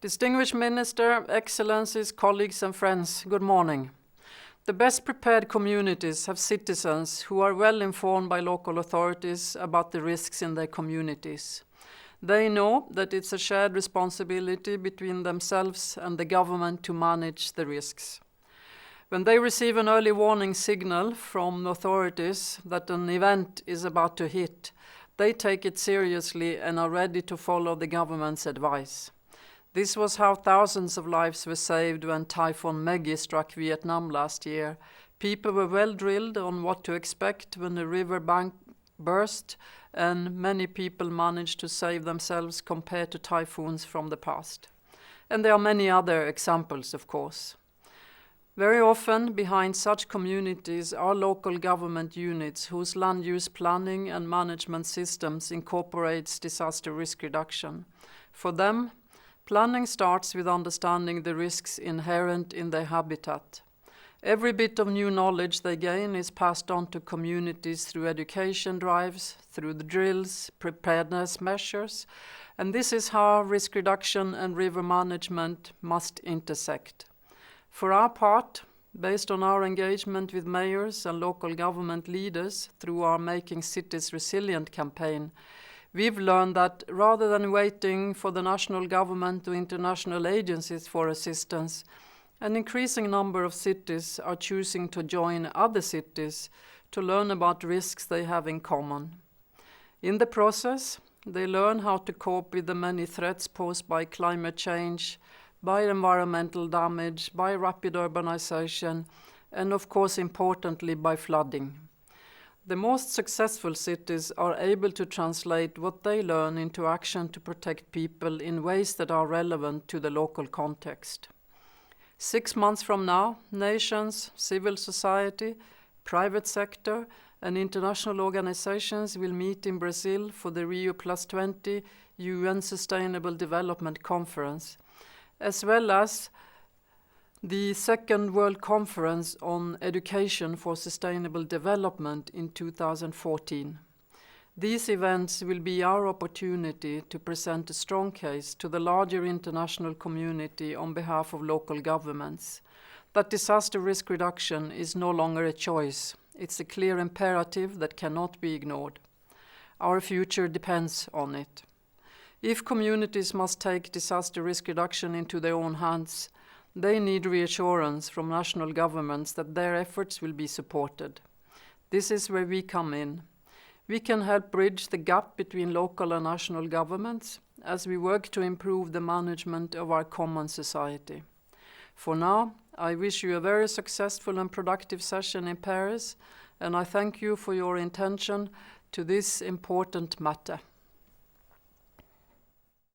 Distinguished Minister, Excellencies, colleagues and friends, good morning. The best prepared communities have citizens who are well informed by local authorities about the risks in their communities. They know that it's a shared responsibility between themselves and the government to manage the risks. When they receive an early warning signal from authorities that an event is about to hit, they take it seriously and are ready to follow the government's advice. This was how thousands of lives were saved when Typhoon Maggie struck Vietnam last year. People were well drilled on what to expect when the riverbank burst, and many people managed to save themselves compared to typhoons from the past. And there are many other examples, of course. Very often, behind such communities are local government units whose land use planning and management systems incorporates disaster risk reduction. For them, planning starts with understanding the risks inherent in their habitat. Every bit of new knowledge they gain is passed on to communities through education drives, through the drills, preparedness measures, and this is how risk reduction and river management must intersect. For our part, based on our engagement with mayors and local government leaders through our Making Cities Resilient campaign, we've learned that rather than waiting for the national government or international agencies for assistance, an increasing number of cities are choosing to join other cities to learn about risks they have in common. In the process, they learn how to cope with the many threats posed by climate change, by environmental damage, by rapid urbanization, and of course, importantly, by flooding. The most successful cities are able to translate what they learn into action to protect people in ways that are relevant to the local context. 6 months from now, nations, civil society, private sector, and international organizations will meet in Brazil for the Rio+20 UN Sustainable Development Conference, as well as the Second World Conference on Education for Sustainable Development in 2014. These events will be our opportunity to present a strong case to the larger international community on behalf of local governments that disaster risk reduction is no longer a choice. It's a clear imperative that cannot be ignored. Our future depends on it. If communities must take disaster risk reduction into their own hands, they need reassurance from national governments that their efforts will be supported. This is where we come in. We can help bridge the gap between local and national governments as we work to improve the management of our common society. For now, I wish you a very successful and productive session in Paris, and I thank you for your attention to this important matter.